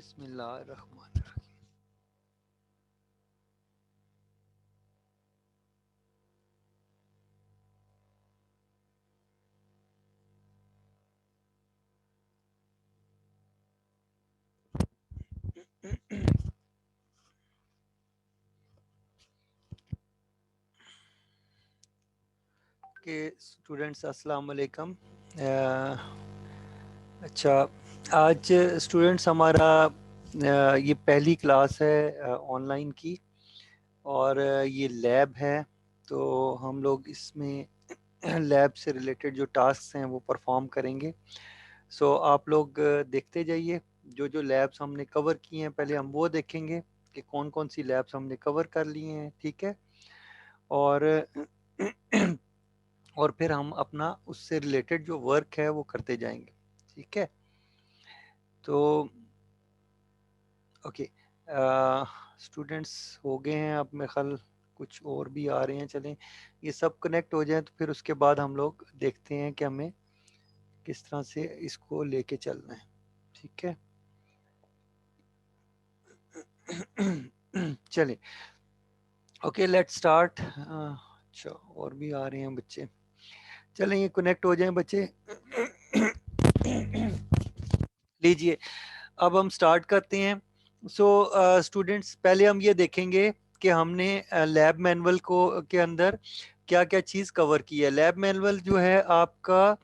बिस्मिल्लाहिर्रहमानिर्रहीम। के स्टूडेंट्स अस्सलाम वालेकुम। अच्छा, आज स्टूडेंट्स हमारा ये पहली क्लास है ऑनलाइन की, और ये लैब है। तो हम लोग इसमें लैब से रिलेटेड जो टास्क हैं वो परफॉर्म करेंगे। सो आप लोग देखते जाइए। जो जो लैब्स हमने कवर की हैं पहले हम वो देखेंगे कि कौन कौन सी लैब्स हमने कवर कर ली हैं, ठीक है। और और फिर हम अपना उससे रिलेटेड जो वर्क है वो करते जाएंगे, ठीक है। तो ओके, स्टूडेंट्स हो गए हैं। अब मेरे ख्याल कुछ और भी आ रहे हैं। चलें ये सब कनेक्ट हो जाए तो फिर उसके बाद हम लोग देखते हैं कि हमें किस तरह से इसको लेके चलना है, ठीक है। चलिए, ओके लेट्स स्टार्ट। अच्छा, और भी आ रहे हैं बच्चे। चलें ये कनेक्ट हो जाएं बच्चे। लीजिए, अब हम स्टार्ट करते हैं। सो स्टूडेंट्स, पहले हम ये देखेंगे कि हमने लैब मैनुअल को के अंदर क्या क्या चीज़ कवर की है। लैब मैनुअल जो है आपका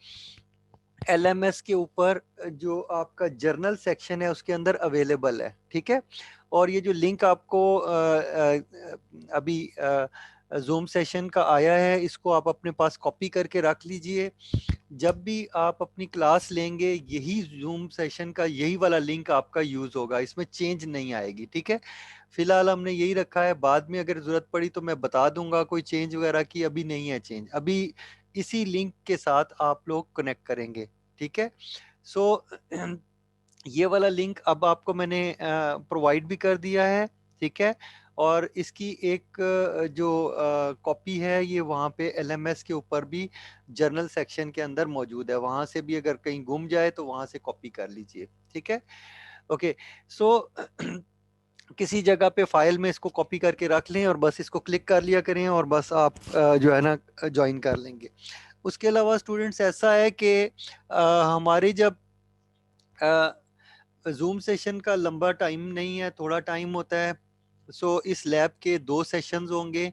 एलएमएस के ऊपर जो आपका जर्नल सेक्शन है उसके अंदर अवेलेबल है, ठीक है। और ये जो लिंक आपको अभी जूम सेशन का आया है, इसको आप अपने पास कॉपी करके रख लीजिए। जब भी आप अपनी क्लास लेंगे यही जूम सेशन का यही वाला लिंक आपका यूज होगा, इसमें चेंज नहीं आएगी, ठीक है। फिलहाल हमने यही रखा है, बाद में अगर जरूरत पड़ी तो मैं बता दूंगा कोई चेंज वगैरह की। अभी नहीं है चेंज, अभी इसी लिंक के साथ आप लोग कनेक्ट करेंगे, ठीक है। सो ये वाला लिंक अब आपको मैंने प्रोवाइड भी कर दिया है, ठीक है। और इसकी एक जो कॉपी है ये वहाँ पे एलएमएस के ऊपर भी जर्नल सेक्शन के अंदर मौजूद है। वहाँ से भी अगर कहीं गुम जाए तो वहाँ से कॉपी कर लीजिए, ठीक है। ओके, सो किसी जगह पे फाइल में इसको कॉपी करके रख लें और बस इसको क्लिक कर लिया करें और बस आप जो है ना ज्वाइन कर लेंगे। उसके अलावा स्टूडेंट्स ऐसा है कि हमारी जब जूम सेशन का लंबा टाइम नहीं है, थोड़ा टाइम होता है। सो इस लैब के दो सेशंस होंगे।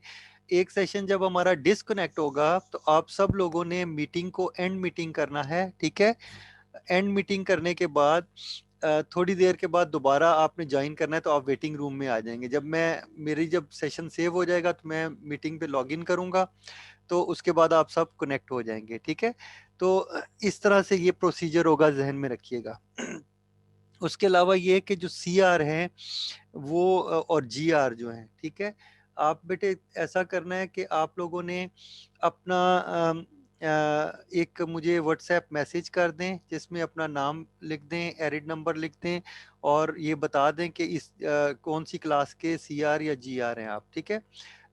एक सेशन जब हमारा डिस्कनेक्ट होगा तो आप सब लोगों ने मीटिंग को एंड मीटिंग करना है, ठीक है। एंड मीटिंग करने के बाद थोड़ी देर के बाद दोबारा आपने ज्वाइन करना है, तो आप वेटिंग रूम में आ जाएंगे। जब सेशन सेव हो जाएगा तो मैं मीटिंग पे लॉगिन करूंगा, तो उसके बाद आप सब कनेक्ट हो जाएंगे, ठीक है। तो इस तरह से ये प्रोसीजर होगा, जहन में रखिएगा। उसके अलावा ये कि जो सी आर है वो और जी आर जो है, ठीक है। आप बेटे ऐसा करना है कि आप लोगों ने अपना एक मुझे व्हाट्सएप मैसेज कर दें जिसमें अपना नाम लिख दें, एरिड नंबर लिख दें, और ये बता दें कि इस कौन सी क्लास के सी आर या जी आर हैं आप, ठीक है।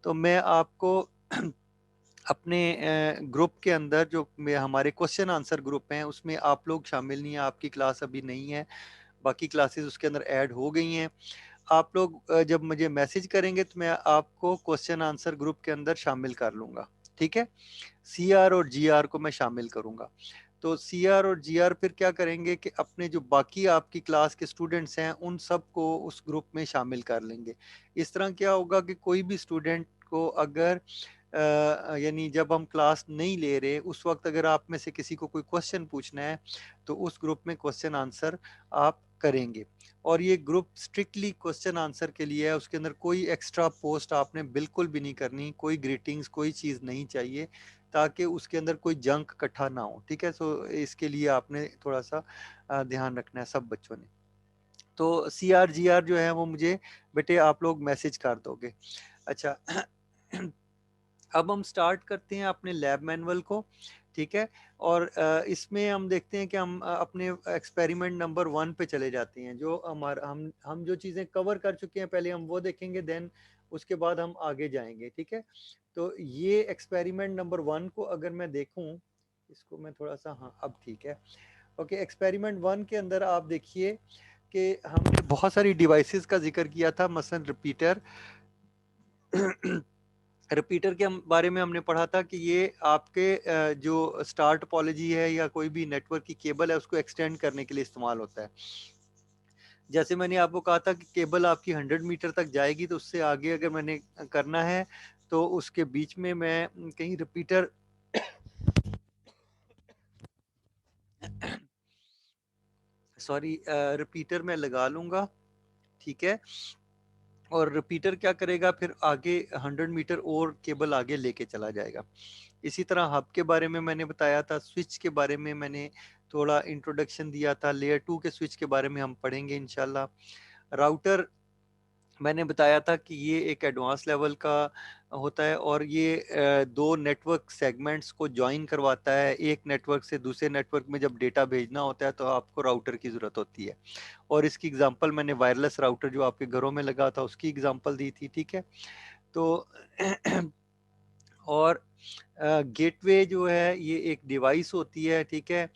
तो मैं आपको अपने ग्रुप के अंदर जो हमारे क्वेश्चन आंसर ग्रुप हैं उसमें आप लोग शामिल नहीं है, आपकी क्लास अभी नहीं है, बाकी क्लासेस उसके अंदर ऐड हो गई हैं। आप लोग जब मुझे मैसेज करेंगे तो मैं आपको क्वेश्चन आंसर ग्रुप के अंदर शामिल कर लूंगा, ठीक है। सी आर और जी आर को मैं शामिल करूंगा। तो सी आर और जी आर फिर क्या करेंगे कि अपने जो बाकी आपकी क्लास के स्टूडेंट्स हैं उन सब को उस ग्रुप में शामिल कर लेंगे। इस तरह क्या होगा कि कोई भी स्टूडेंट को अगर यानी जब हम क्लास नहीं ले रहे उस वक्त अगर आप में से किसी को कोई क्वेश्चन पूछना है तो उस ग्रुप में क्वेश्चन आंसर आप करेंगे। और ये ग्रुप स्ट्रिक्टली क्वेश्चन आंसर के लिए है, उसके अंदर कोई एक्स्ट्रा पोस्ट आपने बिल्कुल भी नहीं करनी, कोई ग्रीटिंग्स कोई चीज़ नहीं चाहिए, ताकि उसके अंदर कोई जंक इकट्ठा ना हो, ठीक है। सो इसके लिए आपने थोड़ा सा ध्यान रखना है सब बच्चों ने। तो सी आर जी आर जो है वो मुझे बेटे आप लोग मैसेज कर दोगे। अच्छा, अब हम स्टार्ट करते हैं अपने लैब मैनुअल को, ठीक है। और इसमें हम देखते हैं कि हम अपने एक्सपेरिमेंट नंबर 1 पे चले जाते हैं। जो हमारा हम जो चीज़ें कवर कर चुके हैं पहले हम वो देखेंगे, देन उसके बाद हम आगे जाएंगे, ठीक है। तो ये एक्सपेरिमेंट नंबर 1 को अगर मैं देखूं, इसको मैं थोड़ा सा, हाँ अब ठीक है। ओके, एक्सपेरिमेंट 1 के अंदर आप देखिए कि हमने बहुत सारी डिवाइसेस का जिक्र किया था, मसलन रिपीटर। रिपीटर के बारे में हमने पढ़ा था कि ये आपके जो स्टार टोपोलॉजी है या कोई भी नेटवर्क की केबल है उसको एक्सटेंड करने के लिए इस्तेमाल होता है। जैसे मैंने आपको कहा था कि केबल आपकी 100 मीटर तक जाएगी, तो उससे आगे अगर मैंने करना है तो उसके बीच में मैं कहीं रिपीटर सॉरी रिपीटर मैं लगा लूंगा, ठीक है। और रिपीटर क्या करेगा, फिर आगे 100 मीटर और केबल आगे लेके चला जाएगा। इसी तरह हब के बारे में मैंने बताया था, स्विच के बारे में मैंने थोड़ा इंट्रोडक्शन दिया था, लेयर 2 के स्विच के बारे में हम पढ़ेंगे इंशाल्लाह। राउटर मैंने बताया था कि ये एक एडवांस लेवल का होता है और ये दो नेटवर्क सेगमेंट्स को ज्वाइन करवाता है। एक नेटवर्क से दूसरे नेटवर्क में जब डेटा भेजना होता है तो आपको राउटर की ज़रूरत होती है, और इसकी एग्जांपल मैंने वायरलेस राउटर जो आपके घरों में लगा था उसकी एग्जांपल दी थी, ठीक है। तो और गेटवे जो है ये एक डिवाइस होती है, ठीक है।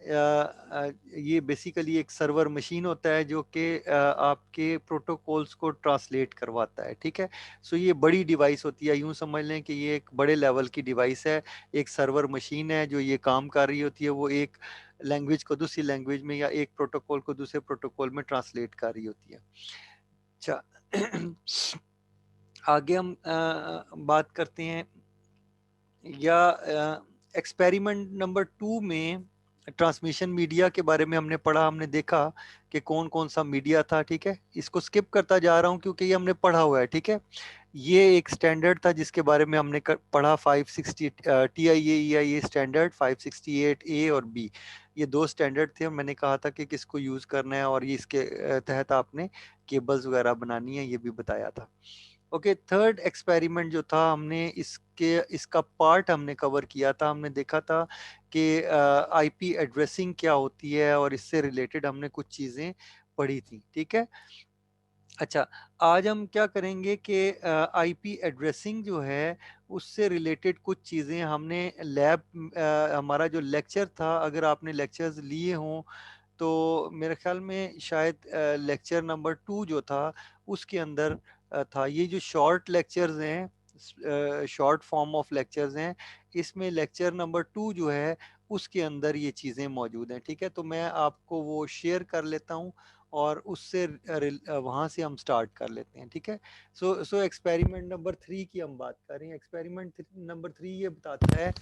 ये बेसिकली एक सर्वर मशीन होता है जो कि आपके प्रोटोकॉल्स को ट्रांसलेट करवाता है, ठीक है। सो ये बड़ी डिवाइस होती है, यूं समझ लें कि ये एक बड़े लेवल की डिवाइस है, एक सर्वर मशीन है जो ये काम कर रही होती है, वो एक लैंग्वेज को दूसरी लैंग्वेज में या एक प्रोटोकॉल को दूसरे प्रोटोकॉल में ट्रांसलेट कर रही होती है। अच्छा, आगे हम बात करते हैं, या एक्सपेरिमेंट नंबर 2 में ट्रांसमिशन मीडिया के बारे में हमने पढ़ा। हमने देखा कि कौन कौन सा मीडिया था, ठीक है। इसको स्किप करता जा रहा हूं क्योंकि ये हमने पढ़ा हुआ है, ठीक है। ये एक स्टैंडर्ड था जिसके बारे में हमने पढ़ा, 560 TIA स्टैंडर्ड, 568A और B, ये दो स्टैंडर्ड थे। मैंने कहा था कि किसको यूज करना है और ये इसके तहत आपने केबल्स वगैरह बनानी है, ये भी बताया था। ओके, थर्ड एक्सपेरिमेंट जो था, हमने इसका पार्ट हमने कवर किया था। हमने देखा था कि आईपी एड्रेसिंग क्या होती है और इससे रिलेटेड हमने कुछ चीज़ें पढ़ी थी, ठीक है। अच्छा, आज हम क्या करेंगे कि आईपी एड्रेसिंग जो है उससे रिलेटेड कुछ चीज़ें हमने लैब, हमारा जो लेक्चर था, अगर आपने लेक्चर्स लिए हों तो मेरे ख्याल में शायद लेक्चर नंबर 2 जो था उसके अंदर था। ये जो शॉर्ट लेक्चर्स हैं, शॉर्ट फॉर्म ऑफ लेक्चर्स हैं, इसमें लेक्चर नंबर 2 जो है उसके अंदर ये चीज़ें मौजूद हैं, ठीक है। तो मैं आपको वो शेयर कर लेता हूँ और उससे वहाँ से हम स्टार्ट कर लेते हैं, ठीक है। सो एक्सपेरिमेंट नंबर 3 की हम बात कर रहे हैं। एक्सपेरिमेंट नंबर 3 ये बताता है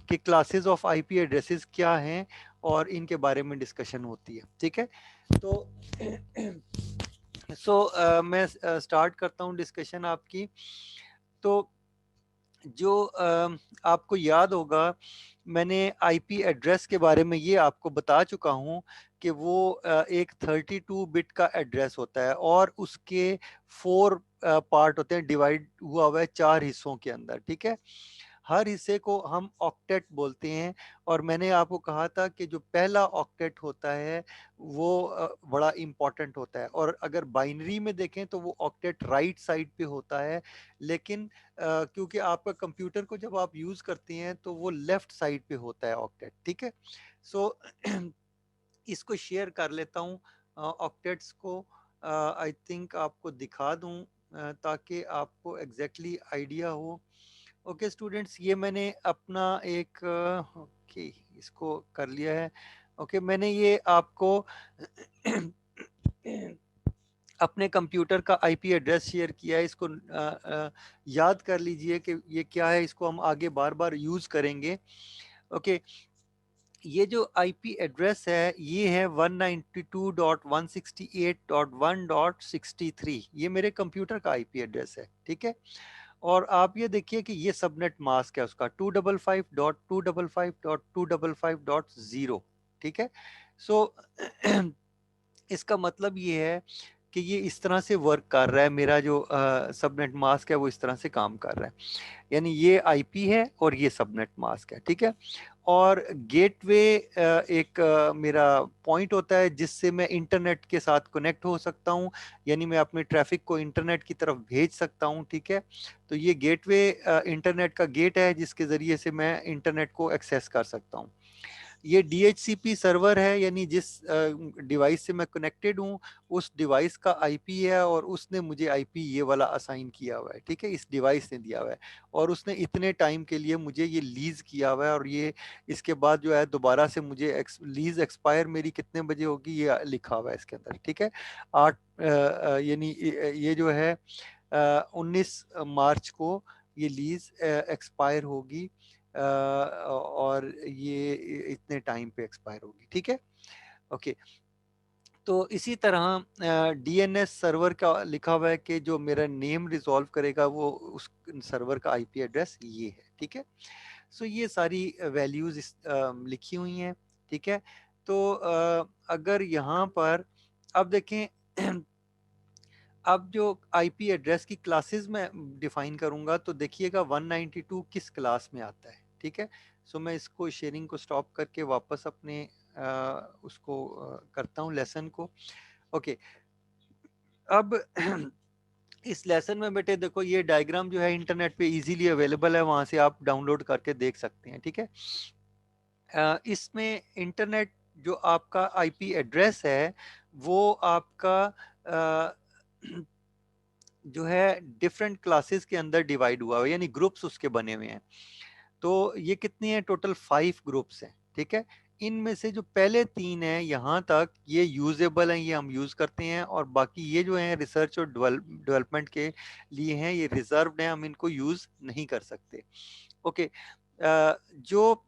कि क्लासेस ऑफ आईपी एड्रेसेस क्या हैं और इनके बारे में डिस्कशन होती है, ठीक है। तो मैं स्टार्ट करता हूँ डिस्कशन आपकी। तो जो आपको याद होगा, मैंने आईपी एड्रेस के बारे में ये आपको बता चुका हूँ कि वो एक 32 बिट का एड्रेस होता है और उसके 4 पार्ट होते हैं, डिवाइड हुआ है 4 हिस्सों के अंदर, ठीक है। हर हिस्से को हम ऑक्टेट बोलते हैं, और मैंने आपको कहा था कि जो पहला ऑक्टेट होता है वो बड़ा इम्पॉर्टेंट होता है, और अगर बाइनरी में देखें तो वो ऑक्टेट राइट साइड पे होता है, लेकिन क्योंकि आपका कंप्यूटर को जब आप यूज़ करते हैं तो वो लेफ्ट साइड पे होता है ऑक्टेट, ठीक है। सो इसको शेयर कर लेता हूँ ऑक्टेट्स को, आई थिंक आपको दिखा दूँ ताकि आपको एग्जैक्टली आइडिया हो। ओके स्टूडेंट्स, ये मैंने अपना एक ओके इसको कर लिया है। ओके, मैंने ये आपको अपने कंप्यूटर का आईपी एड्रेस शेयर किया है। इसको याद कर लीजिए कि ये क्या है, इसको हम आगे बार बार यूज़ करेंगे। ओके, ये जो आईपी एड्रेस है ये है 192.168.1.63, ये मेरे कंप्यूटर का आईपी एड्रेस है, ठीक है। और आप ये देखिए कि ये सबनेट मास्क है उसका 255.255.255.0, ठीक है। सो इसका मतलब ये है कि ये इस तरह से वर्क कर रहा है, मेरा जो सबनेट मास्क है वो इस तरह से काम कर रहा है, यानी ये आईपी है और ये सबनेट मास्क है, ठीक है। और गेटवे एक मेरा पॉइंट होता है जिससे मैं इंटरनेट के साथ कनेक्ट हो सकता हूँ, यानी मैं अपने ट्रैफिक को इंटरनेट की तरफ भेज सकता हूँ, ठीक है। तो ये गेटवे इंटरनेट का गेट है जिसके ज़रिए से मैं इंटरनेट को एक्सेस कर सकता हूँ। ये DHCP सर्वर है, यानी जिस डिवाइस से मैं कनेक्टेड हूँ उस डिवाइस का IP है, और उसने मुझे IP ये वाला असाइन किया हुआ है, ठीक है, इस डिवाइस ने दिया हुआ है, और उसने इतने टाइम के लिए मुझे ये लीज किया हुआ है, और ये इसके बाद जो है दोबारा से मुझे लीज एक्सपायर मेरी कितने बजे होगी ये लिखा हुआ है इसके अंदर, ठीक है। 8 यानी ये जो है 19 मार्च को ये लीज एक्सपायर होगी, और ये इतने टाइम पे एक्सपायर होगी, ठीक है। ओके, तो इसी तरह DNS सर्वर का लिखा हुआ है कि जो मेरा नेम रिजॉल्व करेगा वो उस सर्वर का IP एड्रेस ये है, ठीक है। सो ये सारी वैल्यूज लिखी हुई हैं, ठीक है। तो अगर यहाँ पर अब देखें अब जो IP एड्रेस की क्लासेस में डिफाइन करूंगा तो देखिएगा 192 किस क्लास में आता है, ठीक है। सो मैं इसको शेयरिंग को स्टॉप करके वापस अपने उसको करता हूँ लेसन को। ओके, अब इस लेसन में बेटे देखो ये डायग्राम जो है इंटरनेट पे इजीली अवेलेबल है, वहां से आप डाउनलोड करके देख सकते हैं, ठीक है। इसमें इंटरनेट जो आपका IP एड्रेस है वो आपका जो है डिफरेंट क्लासेस के अंदर डिवाइड हुआ है, यानी ग्रुप्स उसके बने हुए हैं। तो ये कितनी है, टोटल 5 ग्रुप्स हैं, ठीक है। इनमें से जो पहले 3 हैं यहाँ तक ये यूजेबल हैं, ये हम यूज करते हैं, और बाकी ये जो हैं रिसर्च और डेवलपमेंट के लिए हैं, ये रिजर्व्ड हैं, हम इनको यूज नहीं कर सकते। ओके, जो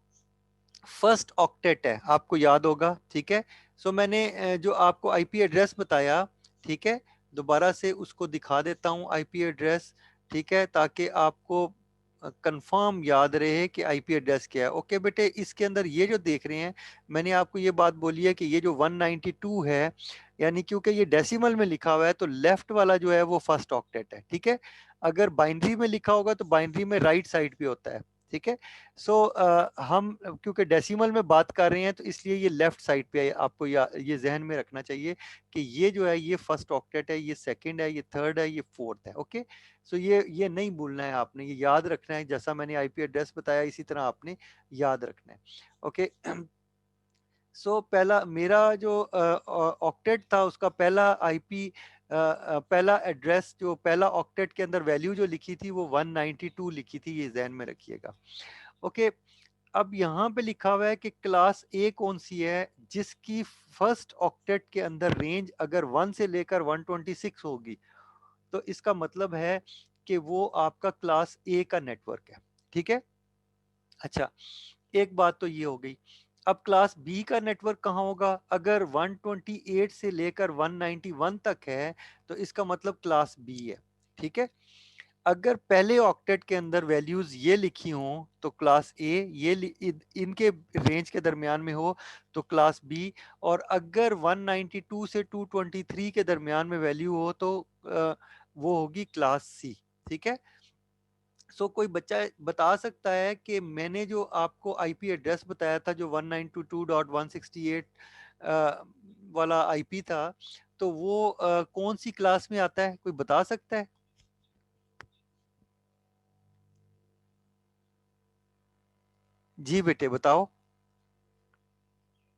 फर्स्ट ऑक्टेट है आपको याद होगा, ठीक है। सो मैंने जो आपको IP एड्रेस बताया, ठीक है, दोबारा से उसको दिखा देता हूँ IP एड्रेस, ठीक है, ताकि आपको कंफर्म याद रहे कि IP एड्रेस क्या है। ओके बेटे, इसके अंदर ये जो देख रहे हैं, मैंने आपको ये बात बोली है कि ये जो 192 है, यानी क्योंकि ये डेसिमल में लिखा हुआ है तो लेफ्ट वाला जो है वो फर्स्ट ऑक्टेट है, ठीक है। अगर बाइनरी में लिखा होगा तो बाइनरी में राइट साइड पे होता है, ठीक है। सो हम क्योंकि डेसिमल में बात कर रहे हैं तो इसलिए ये लेफ्ट साइड पे है, आपको ये जहन में रखना चाहिए कि ये जो है ये फर्स्ट ऑक्टेट है, ये सेकंड है, ये थर्ड है, ये फोर्थ है। ओके, सो ये नहीं भूलना है आपने, ये याद रखना है, जैसा मैंने IP एड्रेस बताया इसी तरह आपने याद रखना है। ओके, सो पहला मेरा जो ऑक्टेट था उसका पहला IP पहला एड्रेस, जो पहला ऑक्टेट के अंदर वैल्यू जो लिखी थी वो 192 लिखी थी, ये जहन में रखिएगा। ओके, अब यहाँ पे लिखा हुआ है कि क्लास A कौन सी है जिसकी फर्स्ट ऑक्टेट के अंदर रेंज अगर 1 से लेकर 126 होगी, तो इसका मतलब है कि वो आपका क्लास A का नेटवर्क है, ठीक है। अच्छा, एक बात तो ये हो गई। अब क्लास B का नेटवर्क कहाँ होगा, अगर 128 से लेकर 191 तक है तो इसका मतलब क्लास B है, ठीक है। अगर पहले ऑक्टेट के अंदर वैल्यूज ये लिखी हों तो क्लास A, इनके रेंज के दरमियान में हो तो क्लास B, और अगर 192 से 223 के दरमियान में वैल्यू हो तो वो होगी क्लास C, ठीक है। सो कोई बच्चा बता सकता है कि मैंने जो आपको IP एड्रेस बताया था जो 192.168 वाला IP था, तो वो कौन सी क्लास में आता है, कोई बता सकता है? जी बेटे बताओ,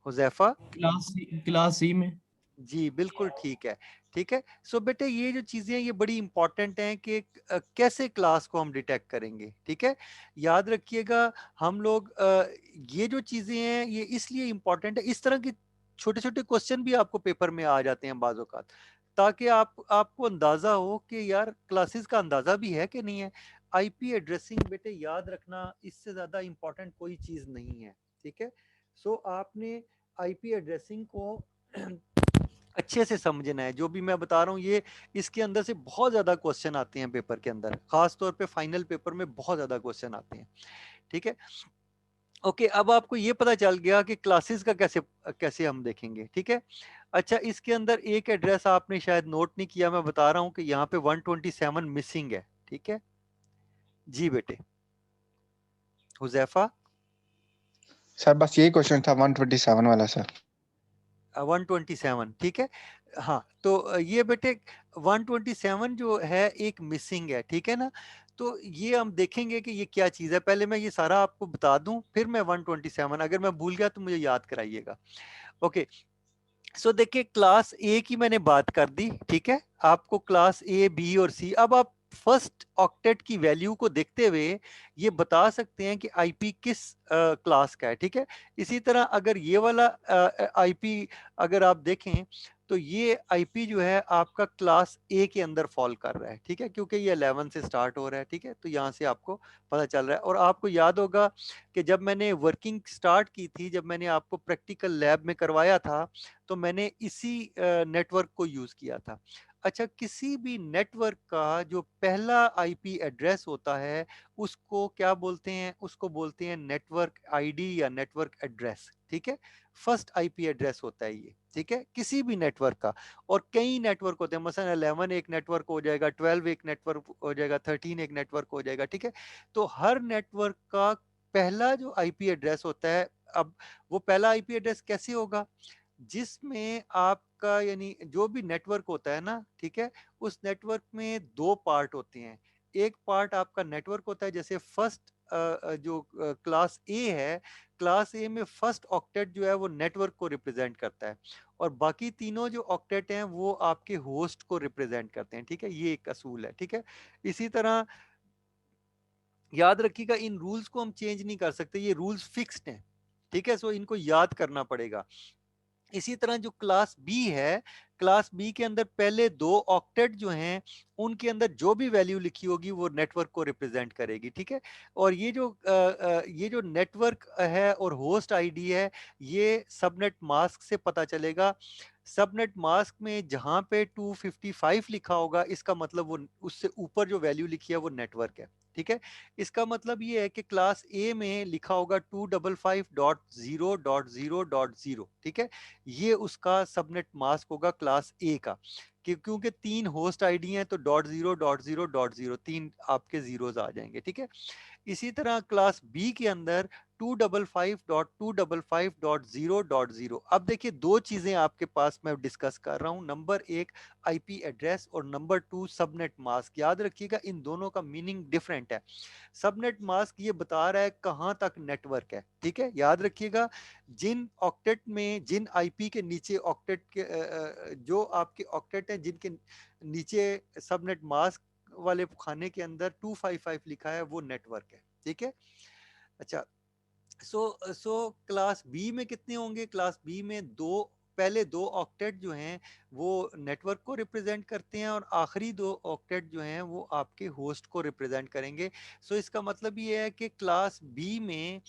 हुजैफा। क्लास सी में। जी बिल्कुल ठीक है, ठीक है। सो बेटे ये जो चीजें हैं ये बड़ी इंपॉर्टेंट हैं कि कैसे क्लास को हम डिटेक्ट करेंगे, ठीक है। याद रखिएगा, हम लोग ये जो चीजें हैं ये इसलिए इंपॉर्टेंट है, इस तरह की छोटे छोटे क्वेश्चन भी आपको पेपर में आ जाते हैं बाज़ औक़ात, ताकि आपको अंदाजा हो कि यार क्लासेस का अंदाजा भी है कि नहीं है। IP एड्रेसिंग बेटे याद रखना, इससे ज्यादा इंपॉर्टेंट कोई चीज नहीं है, ठीक है। सो आपने IP एड्रेसिंग को अच्छे से समझना है, जो भी मैं बता रहा हूँ ये इसके अंदर से बहुत ज्यादा क्वेश्चन आते हैं पेपर के अंदर, खास तौर पे फाइनल पेपर में बहुत ज्यादा क्वेश्चन आते हैं, ठीक है। ओके, अब आपको ये पता चल गया कि क्लासेस का कैसे कैसे हम देखेंगे, ठीक है। अच्छा, इसके अंदर एक एड्रेस आपने शायद नोट नहीं किया, मैं बता रहा हूँ कि यहाँ पे 127 मिसिंग है, ठीक है। जी बेटे, हुजैफा। सर बस यही क्वेश्चन था 127 वाला सर। 127, ठीक है। हाँ, तो ये बेटे 127 जो है एक मिसिंग है, ठीक है ना। तो ये हम देखेंगे कि ये क्या चीज़ है। पहले मैं ये सारा आपको बता दूं, फिर मैं 127, अगर मैं भूल गया तो मुझे याद कराइएगा। ओके, सो देखिए क्लास ए की मैंने बात कर दी, ठीक है। आपको क्लास ए, बी और सी, अब आप फर्स्ट ऑक्टेट की वैल्यू को देखते हुए ये बता सकते हैं कि आईपी किस क्लास का है, ठीक है। इसी तरह अगर ये वाला आईपी अगर आप देखें तो ये आईपी जो है आपका क्लास ए के अंदर फॉल कर रहा है, ठीक है, क्योंकि ये 11 से स्टार्ट हो रहा है, ठीक है। तो यहाँ से आपको पता चल रहा है। और आपको याद होगा कि जब मैंने वर्किंग स्टार्ट की थी, जब मैंने आपको प्रैक्टिकल लैब में करवाया था, तो मैंने इसी नेटवर्क को यूज किया था। अच्छा, किसी भी नेटवर्क का जो पहला आईपी एड्रेस होता है उसको क्या बोलते हैं? उसको बोलते हैं नेटवर्क आईडी या नेटवर्क एड्रेस, ठीक है। फर्स्ट आईपी एड्रेस होता है ये, ठीक है, किसी भी नेटवर्क का। और कई नेटवर्क होते हैं, मसलन 11 एक नेटवर्क हो जाएगा, 12 एक नेटवर्क हो जाएगा, 13 एक नेटवर्क हो जाएगा, ठीक है। तो हर नेटवर्क का पहला जो आईपी एड्रेस होता है, अब वो पहला आईपी एड्रेस कैसे होगा? जिसमें आपका यानी जो भी नेटवर्क होता है ना, ठीक है, उस नेटवर्क में दो पार्ट होते हैं। एक पार्ट आपका नेटवर्क होता है, जैसे फर्स्ट जो क्लास ए है, क्लास ए में फर्स्ट ऑक्टेट जो है वो नेटवर्क को रिप्रेजेंट करता है, और बाकी तीनों जो ऑक्टेट हैं वो आपके होस्ट को रिप्रेजेंट करते हैं, ठीक है। ये एक असूल है, ठीक है। इसी तरह याद रखिएगा, इन रूल्स को हम चेंज नहीं कर सकते, ये रूल्स फिक्स्ड हैं, ठीक है। सो इनको याद करना पड़ेगा। इसी तरह जो क्लास बी है, क्लास बी के अंदर पहले दो ऑक्टेट जो हैं उनके अंदर जो भी वैल्यू लिखी होगी वो नेटवर्क को रिप्रेजेंट करेगी, ठीक है। और ये जो नेटवर्क है और होस्ट आईडी है, ये सबनेट मास्क से पता चलेगा। सबनेट मास्क में जहां पे 255 लिखा होगा, इसका मतलब वो उससे ऊपर जो वैल्यू लिखी है वो नेटवर्क है, ठीक है। इसका मतलब ये है कि क्लास ए में लिखा होगा 255.0.0.0, ठीक है। ये उसका सबनेट मास्क होगा क्लास ए का, क्योंकि तीन होस्ट आईडी हैं, तो .0.0.0 तीन आपके जीरोस आ जाएंगे, ठीक है। इसी तरह क्लास बी के अंदर 255.255.0.0। अब देखिए दो चीजें आपके पास मैं डिस्कस कर रहा हूं, नंबर एक आईपी एड्रेस और नंबर टू सबनेट मास्क। याद रखिएगा इन दोनों का मीनिंग डिफरेंट है। सबनेट मास्क ये बता रहा है कहां तक नेटवर्क है, ठीक है। याद रखिएगा, जिन ऑक्टेट में, जिन आईपी के नीचे ऑक्टेट के जो आपके ऑक्टेट हैं जिनके नीचे सबनेट मास्क वाले खाने के अंदर 255 लिखा है, वो नेटवर्क है, ठीक है। अच्छा, सो क्लास बी में कितने होंगे? क्लास बी में पहले दो ऑक्टेट जो हैं वो नेटवर्क को रिप्रेजेंट करते हैं, और आखिरी दो ऑक्टेट जो हैं वो आपके होस्ट को रिप्रेजेंट करेंगे। सो इसका मतलब ये है कि क्लास बी में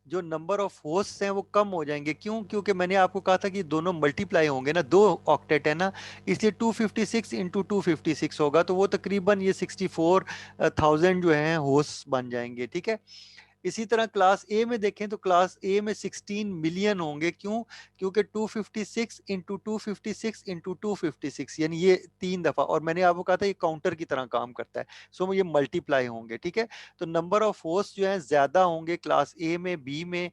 जो नंबर ऑफ होस्ट हैं वो कम हो जाएंगे। क्यों? क्योंकि मैंने आपको कहा था कि दोनों मल्टीप्लाई होंगे ना, दो ऑक्टेट है ना, इसलिए 256 इंटू 256 होगा, तो वो तकरीबन ये 64,000 जो हैं होस्ट बन जाएंगे, ठीक है। इसी तरह क्लास ए में देखें तो क्लास ए में 16 मिलियन होंगे। क्यों? क्योंकि 256 इंटू 256 इंटू 256 यानी ये 3 दफा, और मैंने आपको कहा था ये काउंटर की तरह काम करता है, सो ये मल्टीप्लाई होंगे, ठीक है। तो नंबर ऑफ होस्ट जो है ज्यादा होंगे क्लास ए में, बी में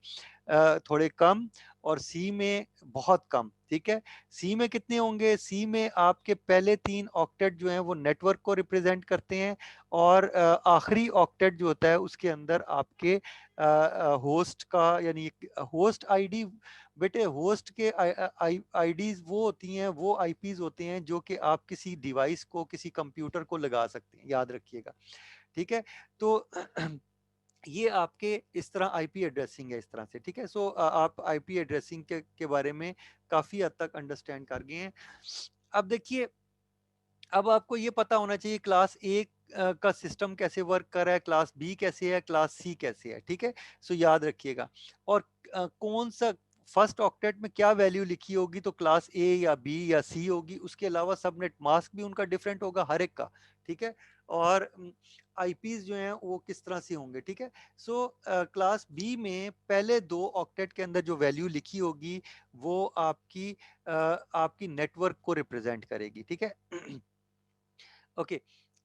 थोड़े कम, और सी में बहुत कम, ठीक है। सी में कितने होंगे? सी में आपके पहले तीन ऑक्टेट जो हैं वो नेटवर्क को रिप्रेजेंट करते हैं, और आखिरी ऑक्टेट जो होता है उसके अंदर आपके होस्ट का यानी होस्ट आईडी, बेटे होस्ट के आईडीज वो होती हैं, वो आईपीज होते हैं जो कि आप किसी डिवाइस को, किसी कंप्यूटर को लगा सकते हैं, याद रखिएगा, ठीक है। तो ये आपके इस तरह आईपी एड्रेसिंग है, इस तरह से, ठीक है। सो आप आईपी एड्रेसिंग के बारे में काफी हद तक अंडरस्टैंड कर गए हैं। अब देखिए, अब आपको ये पता होना चाहिए क्लास ए का सिस्टम कैसे वर्क कर रहा है, क्लास बी कैसे है, क्लास सी कैसे है, ठीक है। सो याद रखिएगा। और कौन सा फर्स्ट ऑक्टेट में क्या वैल्यू लिखी होगी, तो क्लास ए या बी या सी होगी। उसके अलावा सबनेट मास्क भी उनका डिफरेंट होगा हर एक का, ठीक है। और आईपीज जो हैं वो किस तरह से होंगे, ठीक है। सो क्लास बी में पहले दो ऑक्टेट के अंदर जो वैल्यू लिखी होगी वो आपकी नेटवर्क को रिप्रेजेंट करेगी, ठीक है। ओके,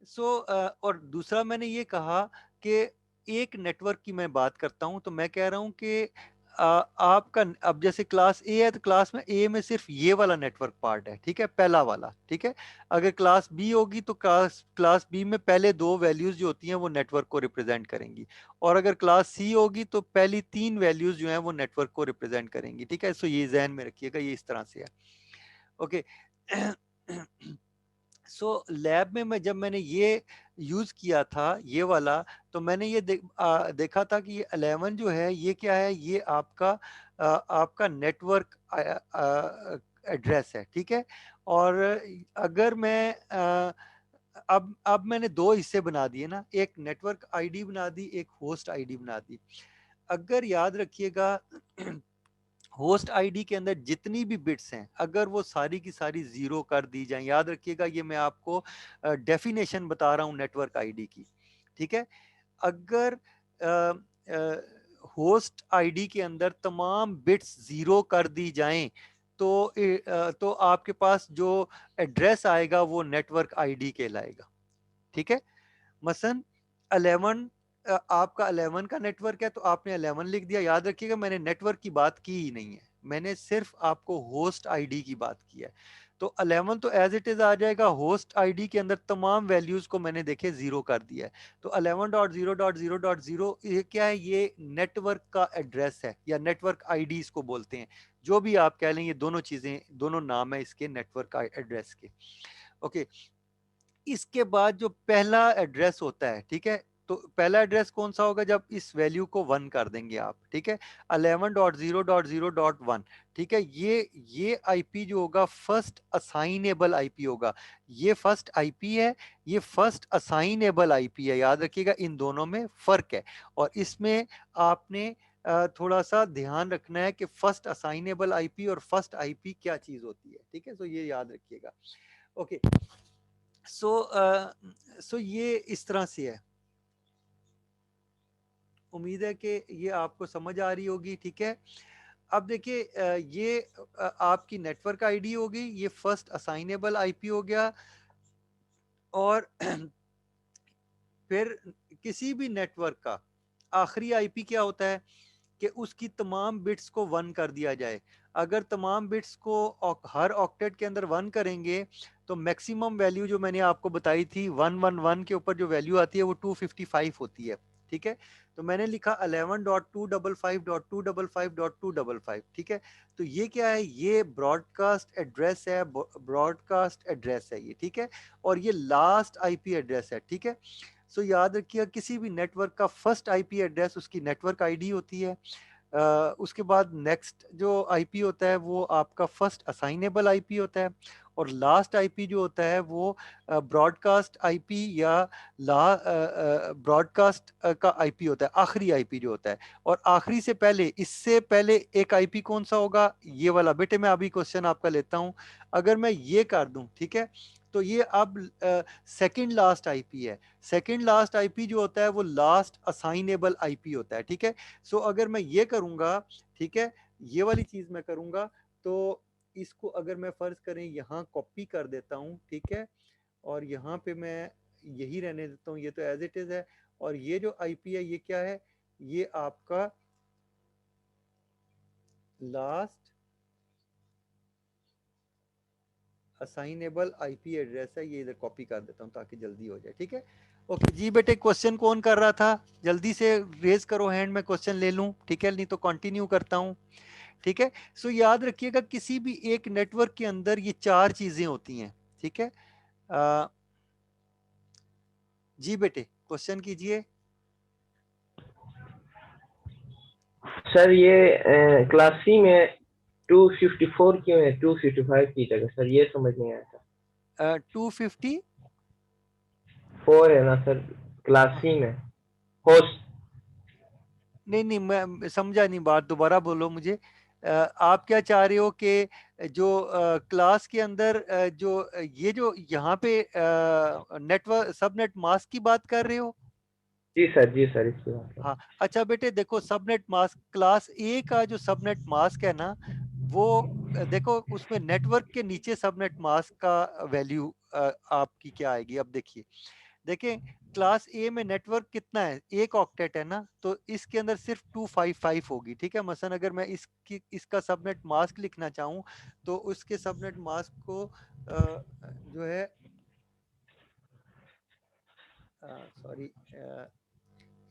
सो और दूसरा मैंने ये कहा कि एक नेटवर्क की मैं बात करता हूं, तो मैं कह रहा हूं कि आपका अब जैसे क्लास ए है तो क्लास में ए में सिर्फ ये वाला नेटवर्क पार्ट है, ठीक है, पहला वाला, ठीक है। अगर क्लास बी होगी तो क्लास बी में पहले दो वैल्यूज जो होती हैं वो नेटवर्क को रिप्रेजेंट करेंगी, और अगर क्लास सी होगी तो पहली तीन वैल्यूज जो हैं वो नेटवर्क को रिप्रेजेंट करेंगी, ठीक है। सो ये जहन में रखिएगा, ये इस तरह से है, ओके। सो लैब में जब मैंने ये यूज किया था ये वाला, तो मैंने ये देखा था कि ये 11 जो है ये क्या है, ये आपका नेटवर्क एड्रेस है, ठीक है। और अगर मैं अब मैंने दो हिस्से बना दिए ना, एक नेटवर्क आईडी बना दी, एक होस्ट आईडी बना दी। अगर याद रखिएगा होस्ट आईडी के अंदर जितनी भी बिट्स हैं अगर वो सारी की सारी जीरो कर दी जाए, याद रखिएगा ये मैं आपको डेफिनेशन बता रहा हूं नेटवर्क आईडी की, ठीक है। अगर होस्ट आईडी के अंदर तमाम बिट्स जीरो कर दी जाएं तो आपके पास जो एड्रेस आएगा वो नेटवर्क आईडी कहलाएगा, ठीक है। मसलन 11 आपका 11 का नेटवर्क है तो आपने 11 लिख दिया, याद रखिएगा मैंने नेटवर्क की बात की ही नहीं है, मैंने सिर्फ आपको होस्ट आईडी की बात की है। तो 11 तो एज इट इज आ जाएगा, होस्ट आईडी के अंदर तमाम वैल्यूज को मैंने देखे जीरो कर दिया है। तो 11.0.0.0 ये क्या है, ये नेटवर्क का एड्रेस है या नेटवर्क आईडी इसको बोलते हैं, जो भी आप कह लें, ये दोनों चीजें, दोनों नाम है इसके नेटवर्क एड्रेस के, ओके। इसके बाद जो पहला एड्रेस होता है, ठीक है, तो पहला एड्रेस कौन सा होगा, जब इस वैल्यू को 1 कर देंगे आप, ठीक है, 11.0.0.1, ठीक है। ये आईपी जो होगा फर्स्ट असाइनेबल आईपी होगा, ये फर्स्ट आईपी है, ये फर्स्ट असाइनेबल आईपी है, याद रखिएगा इन दोनों में फर्क है। और इसमें आपने थोड़ा सा ध्यान रखना है कि फर्स्ट असाइनेबल आईपी और फर्स्ट आईपी क्या चीज होती है, ठीक है। तो ये याद रखिएगा, ओके। सो ये इस तरह से है, उम्मीद है कि ये आपको समझ आ रही होगी, ठीक है। अब देखिए ये आपकी नेटवर्क आईडी होगी, ये फर्स्ट असाइनेबल आईपी हो गया, और फिर किसी भी नेटवर्क का आखिरी आईपी क्या होता है कि उसकी तमाम बिट्स को 1 कर दिया जाए। अगर तमाम बिट्स को हर ऑक्टेट के अंदर 1 करेंगे तो मैक्सिमम वैल्यू जो मैंने आपको बताई थी 111 के ऊपर जो वैल्यू आती है वो 255 होती है, ठीक है। तो मैंने लिखा 11.255.255.255, ठीक है। तो ये क्या है, ये ब्रॉडकास्ट एड्रेस है, ब्रॉडकास्ट एड्रेस है ये, ठीक है। और ये लास्ट आईपी एड्रेस है, ठीक है। सो याद रखिए किसी भी नेटवर्क का फर्स्ट आईपी एड्रेस उसकी नेटवर्क आईडी होती है। उसके बाद नेक्स्ट जो आईपी होता है वो आपका फर्स्ट असाइनेबल आईपी होता है, और लास्ट आईपी जो होता है वो ब्रॉडकास्ट आईपी या ब्रॉडकास्ट का आईपी होता है, आखिरी आईपी जो होता है। और आखिरी से पहले, इससे पहले एक आईपी कौन सा होगा, ये वाला। बेटे मैं अभी क्वेश्चन आपका लेता हूं, अगर मैं ये कर दूं, ठीक है, तो ये अब सेकंड लास्ट आईपी है। सेकंड लास्ट आईपी जो होता है वो लास्ट असाइनेबल आईपी होता है, ठीक है। सो अगर मैं ये करूंगा, ठीक है, ये वाली चीज मैं करूंगा, तो इसको अगर मैं फर्ज करें यहाँ कॉपी कर देता हूँ, ठीक है, और यहाँ पे मैं यही रहने देता हूँ, ये तो एज इट इज है। और ये जो आईपी है ये क्या है, ये आपका लास्ट असाइनेबल आईपी एड्रेस है, ये इधर कॉपी कर देता हूँ ताकि जल्दी हो जाए, ठीक है। ओके जी बेटे, क्वेश्चन कौन कर रहा था, जल्दी से रेज करो हैंड, मैं क्वेश्चन ले लूं, ठीक है, नहीं तो कंटिन्यू करता हूं, ठीक है। सो याद रखिएगा किसी भी एक नेटवर्क के अंदर ये चार चीजें होती हैं, ठीक है। जी बेटे क्वेश्चन कीजिए। सर ये क्लास सी में 254 क्यों है 255 की जगह, सर ये समझ नहीं आया था। 254 है ना सर क्लास सी में होस्ट। नहीं, मैं समझा नहीं, बात दोबारा बोलो मुझे। आप क्या चाह रहे हो कि जो क्लास के अंदर जो ये जो यहाँ पे नेटवर्क सबनेट मास्क की बात कर रहे हो? जी सर इसकी बात हाँ अच्छा बेटे, देखो सबनेट मास्क क्लास ए का जो सबनेट मास्क है ना, वो देखो उसमें नेटवर्क के नीचे सबनेट मास्क का वैल्यू आपकी क्या आएगी, अब देखिए देखें क्लास ए में नेटवर्क कितना है, एक ऑक्टेट है ना, तो इसके अंदर सिर्फ 255 होगी, ठीक है। मसलन अगर मैं इसका सबनेट मास्क लिखना चाहूँ तो उसके सबनेट मास्क को जो है सॉरी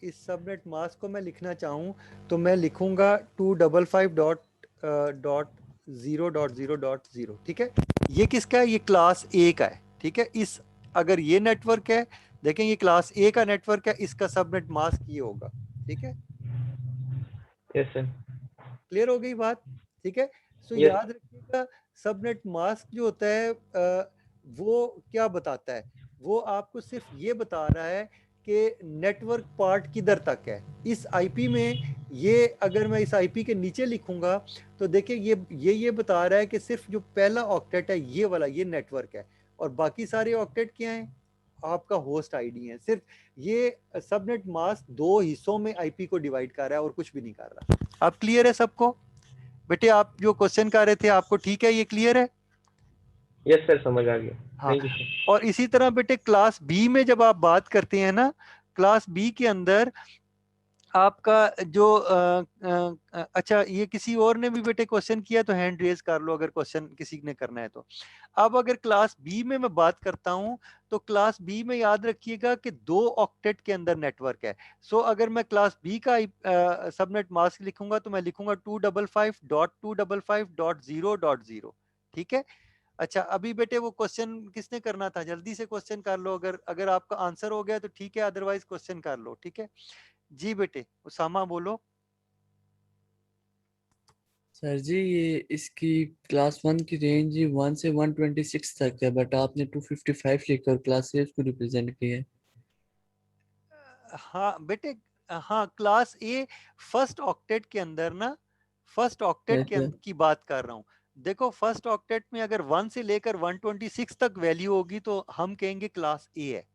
इस सबनेट मास्क को मैं लिखना चाहूँ तो मैं लिखूंगा 255.0.0.0, ठीक है। ये किसका है, ये क्लास ए का है, ठीक है। इस अगर ये नेटवर्क है, देखें ये क्लास ए का नेटवर्क है, इसका सबनेट मास्क ये होगा, ठीक है। Yes sir. क्लियर हो गई बात, ठीक है। So yes. याद रखिएगा सबनेट मास्क जो होता है वो क्या बताता है, वो आपको सिर्फ ये बता रहा है कि नेटवर्क पार्ट किधर तक है इस आईपी में। ये अगर मैं इस आईपी के नीचे लिखूंगा तो देखिए ये बता रहा है कि सिर्फ जो पहला ऑक्टेट है ये वाला ये नेटवर्क है, और बाकी सारे ऑक्टेट क्या हैं, आपका होस्ट आईडी है। सिर्फ ये सबनेट मास्क दो हिस्सों में आईपी को डिवाइड कर रहा है और कुछ भी नहीं कर रहा। अब क्लियर है सबको बेटे, आप जो क्वेश्चन कर रहे थे आपको ठीक है, ये क्लियर है? यस सर, समझ आ गया। हाँ। Thank you sir. और इसी तरह बेटे क्लास बी में जब आप बात करते हैं ना, क्लास बी के अंदर आपका जो अच्छा ये किसी और ने भी बेटे क्वेश्चन किया तो हैंड रेज कर लो अगर क्वेश्चन किसी ने करना है तो। अब अगर क्लास बी में मैं बात करता हूं तो क्लास बी में याद रखिएगा कि 2 ऑक्टेट के अंदर नेटवर्क है। सो अगर मैं क्लास बी का सबनेट मास्क लिखूंगा तो मैं लिखूंगा 255.255.0.0, ठीक है। अच्छा अभी बेटे वो क्वेश्चन किसने करना था, जल्दी से क्वेश्चन कर लो, अगर अगर आपका आंसर हो गया तो ठीक है, अदरवाइज क्वेश्चन कर लो, ठीक है। जी बेटे उसामा बोलो। सर जी ये इसकी क्लास 1 की रेंज 1 से 126 तक है, बट आपने 255 लिखकर क्लास ए को रिप्रेजेंट किया है। हाँ बेटे, हाँ क्लास ए फर्स्ट ऑक्टेट के अंदर ना, फर्स्ट ऑक्टेट यस के सर। की बात कर रहा हूँ। देखो फर्स्ट ऑक्टेट में अगर 1 से लेकर 126 तक वैल्यू होगी तो हम कहेंगे क्लास ए है,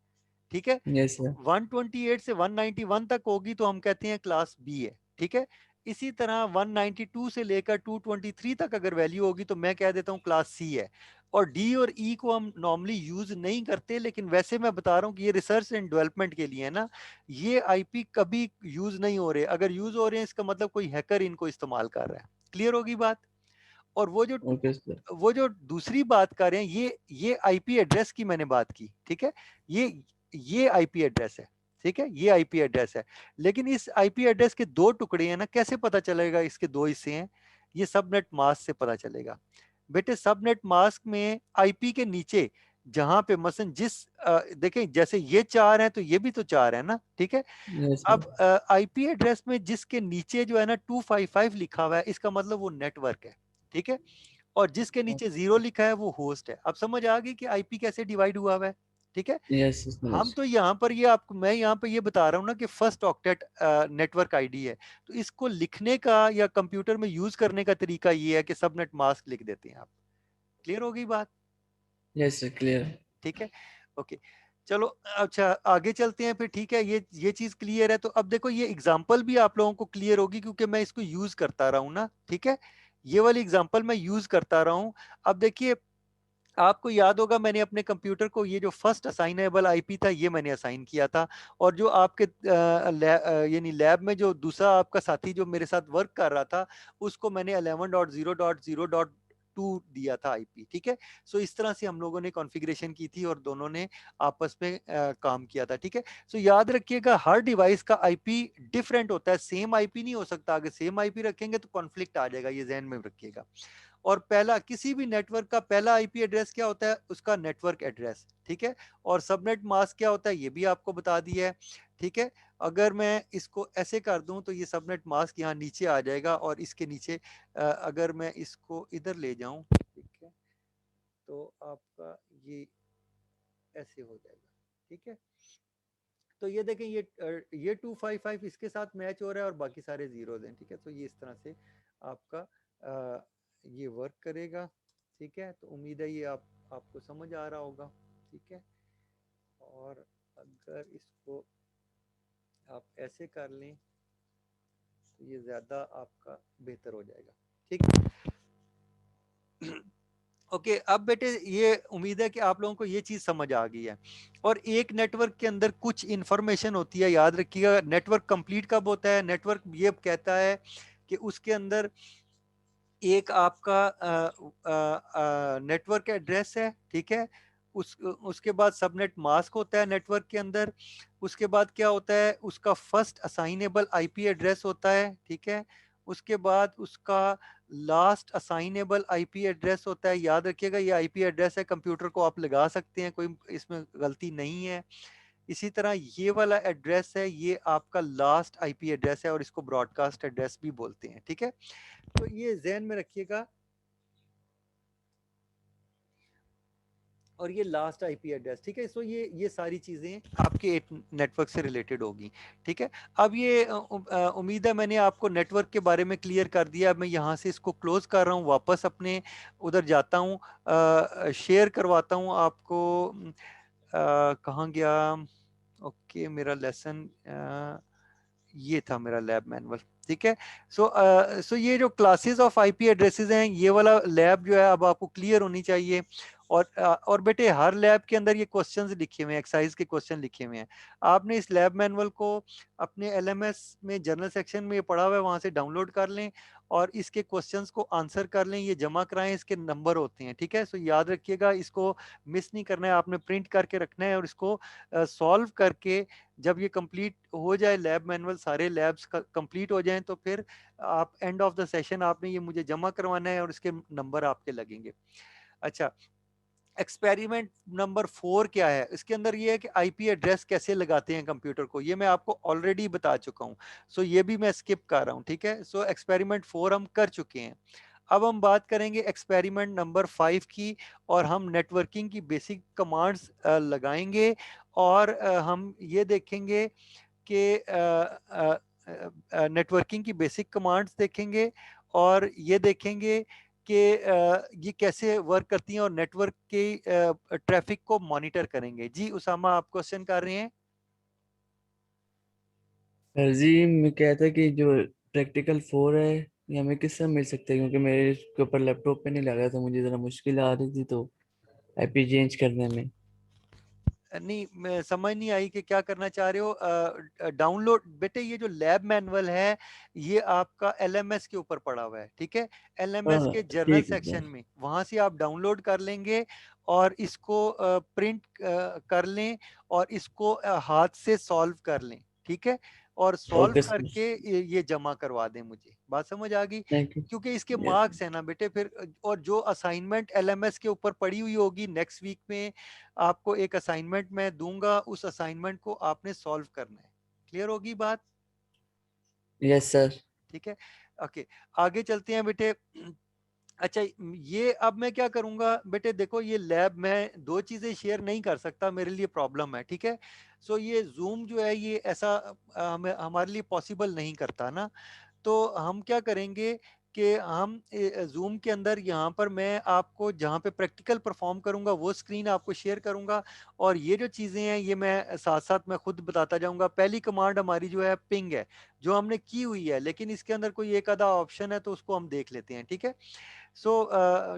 ठीक है। Yes sir. 128 से 191 तक होगी तो हम कहते हैं क्लास बी है, ठीक है। इसी तरह 192 से लेकर 223 तक अगर वैल्यू होगी तो मैं कह देता हूँ क्लास सी है। और डी और ई को हम नॉर्मली यूज नहीं करते, लेकिन वैसे मैं बता रहा हूँ कि ये रिसर्च एंड डेवलपमेंट के लिए है ना, ये आईपी कभी यूज नहीं हो रहे। अगर यूज हो रहे हैं इसका मतलब कोई हैकर इनको इस्तेमाल कर रहा है। क्लियर होगी बात। और ओके सर। वो जो दूसरी बात कर रहे हैं ये आईपी एड्रेस की मैंने बात की, ठीक है। ये आईपी एड्रेस है, ठीक है, ये आईपी एड्रेस है। लेकिन इस आईपी एड्रेस के 2 टुकड़े हैं ना, कैसे पता चलेगा इसके 2 हिस्से हैं, ये सबनेट मास्क से पता चलेगा। बेटे सबनेट मास्क में आईपी के नीचे जहां पे मसलन देखें जैसे ये 4 हैं तो ये भी तो 4 है ना, ठीक है। यस अब सर। आईपी एड्रेस में जिसके नीचे जो है ना 255 लिखा हुआ है इसका मतलब वो नेटवर्क है, ठीक है। और जिसके नीचे 0 लिखा है वो होस्ट है। अब समझ आ गई कि आईपी कैसे डिवाइड हुआ हुआ है, ठीक है। यस समझ। हम तो यहाँ पर ये आपको मैं यहाँ पे ये बता रहा हूँ ना कि फर्स्ट ऑक्टेट नेटवर्क आईडी है, तो इसको लिखने का या कंप्यूटर में यूज करने का तरीका ये है कि सबनेट मास्क लिख देते हैं आप। क्लियर हो गई बात, यस सर क्लियर। ठीक है। ओके चलो अच्छा आगे चलते हैं फिर, ठीक है। ये चीज क्लियर है तो अब देखो ये एग्जांपल भी आप लोगों को क्लियर होगी क्योंकि मैं इसको यूज करता रहा हूं ना, ठीक है। ये वाली एग्जांपल मैं यूज करता रहा हूं। अब देखिए आपको याद होगा मैंने अपने कंप्यूटर को ये जो फर्स्ट असाइनेबल आईपी था ये मैंने असाइन किया था, और जो आपके यानी लैब में जो दूसरा आपका साथी जो मेरे साथ वर्क कर रहा था उसको मैंने 11.0.0.2 दिया था आईपी, ठीक है। सो इस तरह से हम लोगों ने कॉन्फ़िगरेशन की थी और दोनों ने आपस में काम किया था, ठीक है। सो याद रखिएगा हर डिवाइस का आईपी डिफरेंट होता है, सेम आईपी नहीं हो सकता। अगर सेम आईपी रखेंगे तो कॉन्फ्लिक्ट आ जाएगा, ये ध्यान में रखिएगा। और पहला किसी भी नेटवर्क का पहला आईपी एड्रेस क्या होता है, उसका नेटवर्क एड्रेस, ठीक है। और सबनेट मास्क क्या होता है ये भी आपको बता दिया है, ठीक है। अगर मैं इसको ऐसे कर दूं तो ये सबनेट मास्क यहाँ नीचे आ जाएगा और इसके नीचे अगर मैं इसको इधर ले जाऊं, ठीक है, तो आपका ये ऐसे हो जाएगा, ठीक है। तो ये देखें ये 255 इसके साथ मैच हो रहा है और बाकी सारे जीरोज हैं, ठीक है। तो ये इस तरह से आपका ये वर्क करेगा, ठीक है। तो उम्मीद है ये आपको समझ आ रहा होगा, ठीक है। और अगर इसको आप ऐसे कर लें तो ये ज़्यादा आपका बेहतर हो जाएगा, ठीक है। ओके, अब बेटे ये उम्मीद है कि आप लोगों को ये चीज समझ आ गई है। और एक नेटवर्क के अंदर कुछ इंफॉर्मेशन होती है, याद रखिएगा। नेटवर्क कंप्लीट कब होता है? नेटवर्क ये कहता है कि उसके अंदर एक आपका नेटवर्क एड्रेस है, ठीक है। उसके बाद सबनेट मास्क होता है नेटवर्क के अंदर। उसके बाद क्या होता है? उसका फर्स्ट असाइनेबल आईपी एड्रेस होता है, ठीक है। उसके बाद उसका लास्ट असाइनेबल आईपी एड्रेस होता है। याद रखिएगा ये आईपी एड्रेस है, कंप्यूटर को आप लगा सकते हैं, कोई इसमें गलती नहीं है। इसी तरह ये वाला एड्रेस है, ये आपका लास्ट आईपी एड्रेस है और इसको ब्रॉडकास्ट एड्रेस भी बोलते हैं, ठीक है। तो ये ध्यान में रखिएगा। और ये लास्ट आईपी एड्रेस, ठीक है। सो ये सारी चीजें आपके एक नेटवर्क से रिलेटेड होगी, ठीक है। अब ये उम्मीद है मैंने आपको नेटवर्क के बारे में क्लियर कर दिया। मैं यहाँ से इसको क्लोज कर रहा हूँ, वापस अपने उधर जाता हूँ, शेयर करवाता हूँ आपको। कहाँ गया? ओके, मेरा लेसन ये था, मेरा लैब मैनुअल, ठीक है। सो ये जो क्लासेस ऑफ आईपी एड्रेसेस हैं, ये वाला लैब जो है अब आपको क्लियर होनी चाहिए। और बेटे हर लैब के अंदर ये क्वेश्चंस लिखे हुए हैं, एक्सरसाइज के क्वेश्चन लिखे हुए हैं। आपने इस लैब मैनुअल को अपने एलएमएस में जनरल सेक्शन में ये पढ़ा हुआ है, वहां से डाउनलोड कर लें और इसके क्वेश्चंस को आंसर कर लें, ये जमा कराएं, इसके नंबर होते हैं, ठीक है। सो याद रखिएगा, इसको मिस नहीं करना है, आपने प्रिंट करके रखना है और इसको सॉल्व करके जब ये कंप्लीट हो जाए, लैब मैनुअल सारे लैब्स कंप्लीट हो जाएं, तो फिर आप एंड ऑफ द सेशन आपने ये मुझे जमा करवाना है और इसके नंबर आपके लगेंगे। अच्छा, एक्सपेरिमेंट नंबर 4 क्या है? इसके अंदर ये है कि आईपी एड्रेस कैसे लगाते हैं कंप्यूटर को, ये मैं आपको ऑलरेडी बता चुका हूं। सो ये भी मैं स्किप कर रहा हूं, ठीक है। सो एक्सपेरिमेंट 4 हम कर चुके हैं। अब हम बात करेंगे एक्सपेरिमेंट नंबर 5 की, और हम नेटवर्किंग की बेसिक कमांड्स लगाएंगे। और हम ये देखेंगे कि नेटवर्किंग की बेसिक कमांड्स देखेंगे, और ये देखेंगे कि ये कैसे वर्क करती हैं, और नेटवर्क के ट्रैफिक को मॉनिटर करेंगे। जी उसामा, आप क्वेश्चन कर रहे हैं? सर जी, मैं कहता कि जो प्रैक्टिकल 4 है ये हमें किससे मिल सकता है, क्योंकि मेरे इसके ऊपर लैपटॉप पे नहीं लगा था, मुझे ज़रा मुश्किल आ रही थी तो आईपी चेंज करने में। नहीं, मैं समझ नहीं आई कि क्या करना चाह रहे हो। डाउनलोड बेटे, ये जो लैब मैनुअल है ये आपका एलएमएस के ऊपर पड़ा हुआ है, ठीक है। एलएमएस हाँ के जर्नल ठीक है सेक्शन सर। में वहां से आप डाउनलोड कर लेंगे और इसको प्रिंट कर लें और इसको हाथ से सॉल्व कर लें, ठीक है। और सॉल्व ओके सर, करके ये जमा करवा दें मुझे। बात समझ आ गई? Thank you. क्योंकि इसके यस मार्क्स है ना बेटे फिर। और जो असाइनमेंट एलएमएस के ऊपर पड़ी हुई होगी, नेक्स्ट वीक में आपको एक असाइनमेंट मैं दूंगा, उस असाइनमेंट को आपने सॉल्व करना है। क्लियर होगी बात? Yes sir. ठीक है, ओके। आगे चलते हैं बेटे। अच्छा, ये अब मैं क्या करूंगा बेटे, देखो ये लैब मैं दो चीजें शेयर नहीं कर सकता, मेरे लिए प्रॉब्लम है, ठीक है। सो ये जूम जो है ये ऐसा हमें हमारे लिए पॉसिबल नहीं करता ना। तो हम क्या करेंगे कि हम जूम के अंदर यहाँ पर मैं आपको जहाँ पे प्रैक्टिकल परफॉर्म करूँगा वो स्क्रीन आपको शेयर करूँगा, और ये जो चीज़ें हैं ये मैं साथ साथ मैं खुद बताता जाऊँगा। पहली कमांड हमारी जो है पिंग है, जो हमने की हुई है, लेकिन इसके अंदर कोई एक आधा ऑप्शन है तो उसको हम देख लेते हैं, ठीक है। सो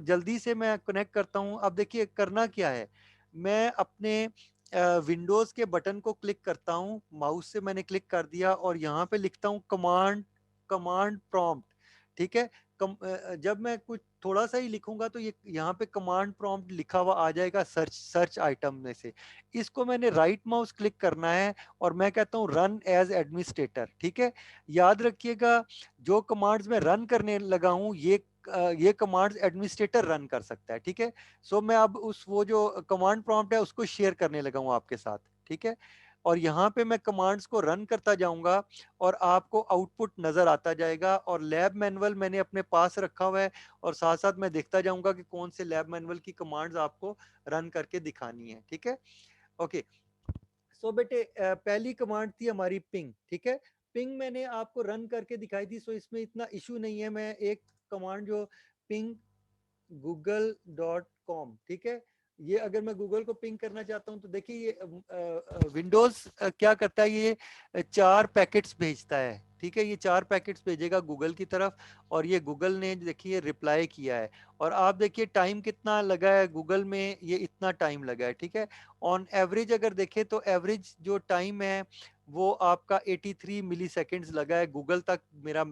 जल्दी से मैं कनेक्ट करता हूँ। अब देखिए करना क्या है, मैं अपने विंडोज़ के बटन को क्लिक करता हूँ, माउस से मैंने क्लिक कर दिया और यहाँ पे लिखता हूँ कमांड, कमांड प्रॉम्प्ट, ठीक है। जब मैं कुछ थोड़ा सा ही लिखूंगा तो ये यहाँ पे कमांड प्रॉम्प्ट लिखा हुआ आ जाएगा सर्च सर्च आइटम में से। इसको मैंने राइट माउस क्लिक करना है और मैं कहता हूँ रन एज एडमिनिस्ट्रेटर, ठीक है। याद रखिएगा, जो कमांड्स मैं रन करने लगा हूँ ये कमांड्स एडमिनिस्ट्रेटर रन कर सकता है, ठीक है। सो मैं अब उस वो जो कमांड प्रॉम्प्ट है उसको शेयर करने लगा हूँ आपके साथ, ठीक है। और यहाँ पे मैं कमांड्स को रन करता जाऊंगा और आपको आउटपुट नजर आता जाएगा। और लैब मैनुअल मैंने अपने पास रखा हुआ है और साथ साथ मैं देखता जाऊंगा कि कौन से लैब मैनुअल की कमांड्स आपको रन करके दिखानी है, ठीक है। ओके, सो बेटे पहली कमांड थी हमारी पिंग, ठीक है। पिंग मैंने आपको रन करके दिखाई थी, सो इसमें इतना इशू नहीं है। मैं एक कमांड जो पिंग google.com, ठीक है, ये अगर मैं गूगल को पिंग करना चाहता हूँ तो देखिए ये विंडोज क्या करता है, ये 4 पैकेट्स भेजता है, ठीक है, ये 4 पैकेट्स भेजेगा गूगल की तरफ, और ये गूगल ने देखिए रिप्लाई किया है, और आप देखिए टाइम कितना लगा है गूगल में, ये इतना टाइम लगा है, ठीक है। ऑन एवरेज अगर देखें तो एवरेज जो टाइम है वो आपका 83 मिली सेकेंड्स लगा है, गूगल तक मेरा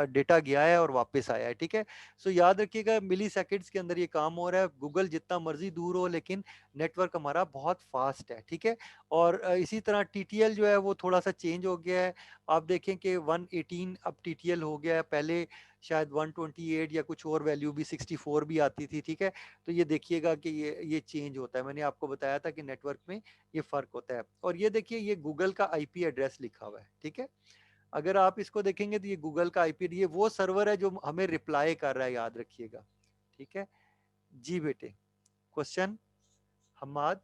डेटा गया है और वापस आया है, ठीक है। सो याद रखिएगा मिली सेकेंड्स के अंदर ये काम हो रहा है, गूगल जितना मर्जी दूर हो लेकिन नेटवर्क हमारा बहुत फास्ट है, ठीक है। और इसी तरह टीटीएल जो है वो थोड़ा सा चेंज हो गया है, आप देखें कि 118 अब टीटीएल हो गया है, पहले शायद 128 या कुछ और वैल्यू भी 64 भी आती थी, ठीक है। तो ये देखिएगा कि ये चेंज होता है, मैंने आपको बताया था कि नेटवर्क में ये फर्क होता है। और ये देखिए ये गूगल का आईपी एड्रेस लिखा हुआ है, ठीक है। अगर आप इसको देखेंगे तो ये गूगल का आईपी, ये वो सर्वर है जो हमें रिप्लाई कर रहा है, याद रखिएगा, ठीक है जी बेटे। क्वेश्चन हमाद।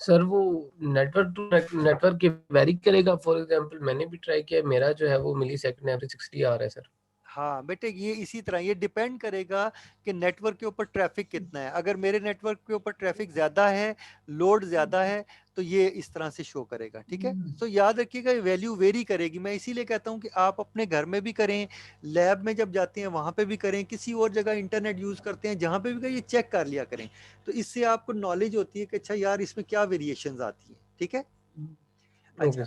सर वो नेटवर्क टू नेटवर्क के वेरी करेगा। फॉर एग्जांपल मैंने भी ट्राई किया, मेरा जो है वो मिली सेकंड एवरेज 60 आ रहा है सर। हाँ बेटे ये इसी तरह ये डिपेंड करेगा कि नेटवर्क के ऊपर ट्रैफिक कितना है। अगर मेरे नेटवर्क के ऊपर ट्रैफिक ज्यादा है, लोड ज्यादा है, तो ये इस तरह से शो करेगा, ठीक है। तो याद रखिएगा वैल्यू वेरी करेगी, मैं इसीलिए कहता हूँ कि आप अपने घर में भी करें, लैब में जब जाते हैं वहां पे भी करें, किसी और जगह इंटरनेट यूज करते हैं जहां पे भी करें, ये चेक कर लिया करें, तो इससे आपको नॉलेज होती है कि अच्छा यार इसमें क्या वेरिएशंस आती है, ठीक है। अच्छा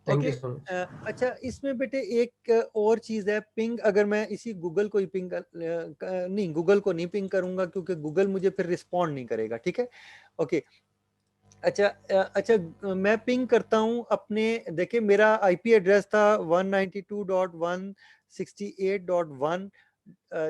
thank okay you so much. अच्छा इसमें बेटे एक और चीज है पिंग, अगर मैं इसी गूगल को ही पिंग नहीं गूगल को नहीं पिंग करूंगा क्योंकि गूगल मुझे फिर रिस्पॉन्ड नहीं करेगा, ठीक है। ओके अच्छा अच्छा मैं पिंग करता हूं अपने, देखिए मेरा आईपी एड्रेस था 192.168.1,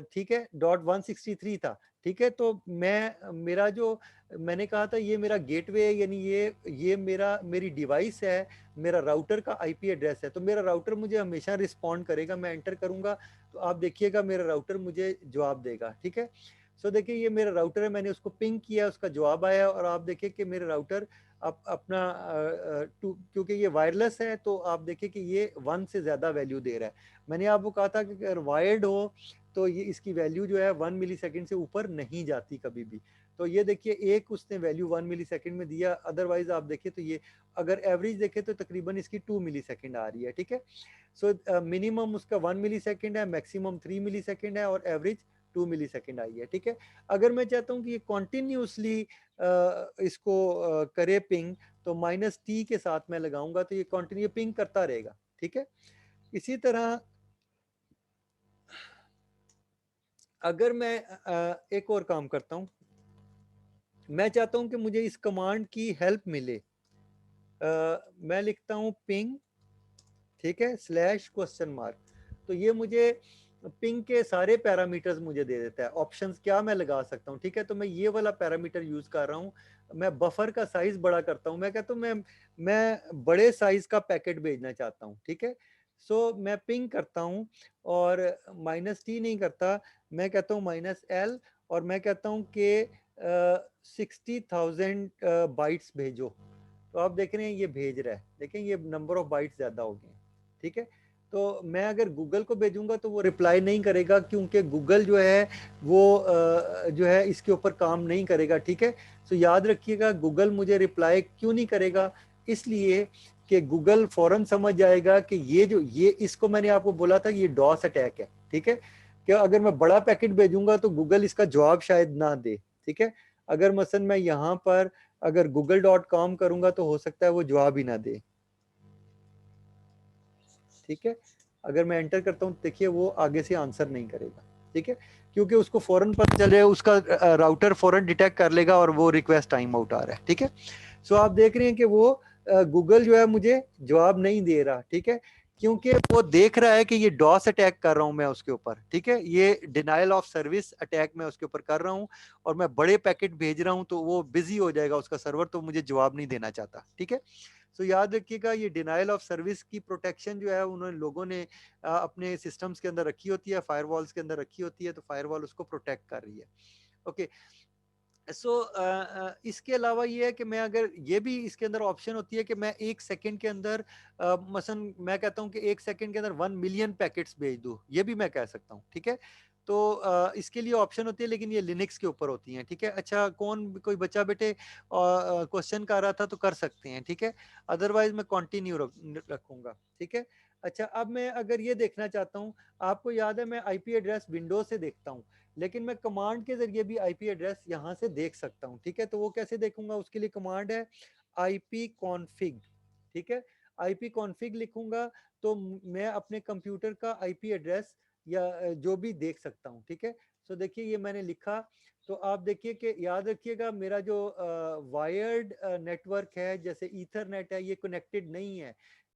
ठीक है .163 था, ठीक है। तो मैं मेरा जो मैंने कहा था ये मेरा गेटवे है, यानी ये मेरी डिवाइस है, मेरा राउटर का आईपी एड्रेस है, तो मेरा राउटर मुझे हमेशा रिस्पॉन्ड करेगा, मैं एंटर करूंगा तो आप देखिएगा मेरा राउटर मुझे जवाब देगा, ठीक है। सो देखिए ये मेरा राउटर है, मैंने उसको पिंग किया, उसका जवाब आया, और आप देखिए कि मेरे राउटर अपना क्योंकि ये वायरलेस है तो आप देखिए कि ये 1 से ज्यादा वैल्यू दे रहा है। मैंने आपको कहा था कि अगर वायर्ड हो तो ये इसकी वैल्यू जो है 1 मिली सेकेंड से ऊपर नहीं जाती कभी भी। तो ये देखिए एक उसने वैल्यू 1 मिली सेकेंड में दिया, अदरवाइज आप देखिए तो ये अगर एवरेज देखें तो तकरीबन इसकी 2 मिली सेकेंड आ रही है, ठीक है। सो मिनिमम उसका 1 मिली सेकेंड है, मैक्सिमम 3 मिली सेकेंड है, और एवरेज 2 मिली सेकेंड आई है, ठीक है। अगर मैं चाहता हूँ कि ये कॉन्टिन्यूसली इसको करे पिंग, तो -t के साथ मैं लगाऊंगा तो ये कंटिन्यू पिंग करता रहेगा, ठीक है। इसी तरह अगर मैं एक और काम करता हूं, मैं चाहता हूं कि मुझे इस कमांड की हेल्प मिले, मैं लिखता हूं पिंग, ठीक है /?, तो ये मुझे पिंग के सारे पैरामीटर्स मुझे दे देता है, ऑप्शंस क्या मैं लगा सकता हूं, ठीक है। तो मैं ये वाला पैरामीटर यूज कर रहा हूं, मैं बफर का साइज बड़ा करता हूं, मैं कहता हूं मैं बड़े साइज का पैकेट भेजना चाहता हूं, ठीक है। सो मैं पिंग करता हूं और -t नहीं करता, मैं कहता हूं -l, और मैं कहता हूं कि 60,000 बाइट्स भेजो, तो आप देख रहे हैं ये भेज रहा है, देखें ये नंबर ऑफ बाइट्स ज्यादा हो गए, ठीक है। तो मैं अगर गूगल को भेजूंगा तो वो रिप्लाई नहीं करेगा, क्योंकि गूगल जो है वो जो है इसके ऊपर काम नहीं करेगा, ठीक है। तो याद रखिएगा गूगल मुझे रिप्लाई क्यों नहीं करेगा, इसलिए कि गूगल फौरन समझ जाएगा कि ये इसको मैंने आपको बोला था ये डॉस अटैक है, ठीक है। कि अगर मैं बड़ा पैकेट भेजूंगा तो गूगल इसका जवाब शायद ना दे, ठीक है। अगर मसलन मैं यहाँ पर अगर google.com करूंगा तो हो सकता है वो जवाब ही ना दे, ठीक है। अगर मैं एंटर करता हूँ देखिए वो आगे से आंसर नहीं करेगा, ठीक है, क्योंकि उसको फौरन पता चल जाए, उसका राउटर फौरन डिटेक्ट कर लेगा और वो रिक्वेस्ट टाइम आउट आ रहा है, ठीक है। सो आप देख रहे हैं कि वो गूगल जो है मुझे जवाब नहीं दे रहा, ठीक है, क्योंकि वो देख रहा है कि ये डॉस अटैक कर रहा हूं मैं उसके ऊपर, ठीक है, ये डिनाइल ऑफ सर्विस अटैक मैं उसके ऊपर कर रहा हूं, और मैं बड़े पैकेट भेज रहा हूं तो वो बिजी हो जाएगा उसका सर्वर, तो मुझे जवाब नहीं देना चाहता, ठीक है। सो याद रखिएगा ये डिनाइल ऑफ सर्विस की प्रोटेक्शन जो है उन्होंने लोगों ने अपने सिस्टम्स के अंदर रखी होती है, फायरवॉल्स के अंदर रखी होती है, तो फायरवॉल उसको प्रोटेक्ट कर रही है, ओके। सो इसके अलावा ये है कि मैं अगर ये भी इसके अंदर ऑप्शन होती है कि मैं 1 सेकंड के अंदर मसलन मैं कहता हूं कि 1 सेकंड के अंदर 1 मिलियन पैकेट्स भेज दूं, ये भी मैं कह सकता हूं, ठीक है। तो इसके लिए ऑप्शन होती है, लेकिन ये लिनक्स के ऊपर होती हैं, ठीक है। अच्छा, कोई बच्चा बेटे क्वेश्चन कर रहा था तो कर सकते हैं, ठीक है, अदरवाइज मैं कंटिन्यू रखूंगा, ठीक है। अच्छा, अब मैं अगर ये देखना चाहता हूँ, आपको याद है मैं आईपी एड्रेस विंडो से देखता हूँ, लेकिन मैं कमांड के जरिए भी आईपी एड्रेस यहाँ से देख सकता हूँ, ठीक है। तो वो कैसे देखूंगा, उसके लिए कमांड है आईपी कॉन्फिग, ठीक है। आईपी कॉन्फिग लिखूंगा तो मैं अपने कंप्यूटर का आईपी एड्रेस या जो भी देख सकता हूँ, ठीक है। सो देखिए ये मैंने लिखा, तो आप देखिए कि याद रखिएगा मेरा जो वायर्ड नेटवर्क है जैसे ईथरनेट है, ये कनेक्टेड नहीं है,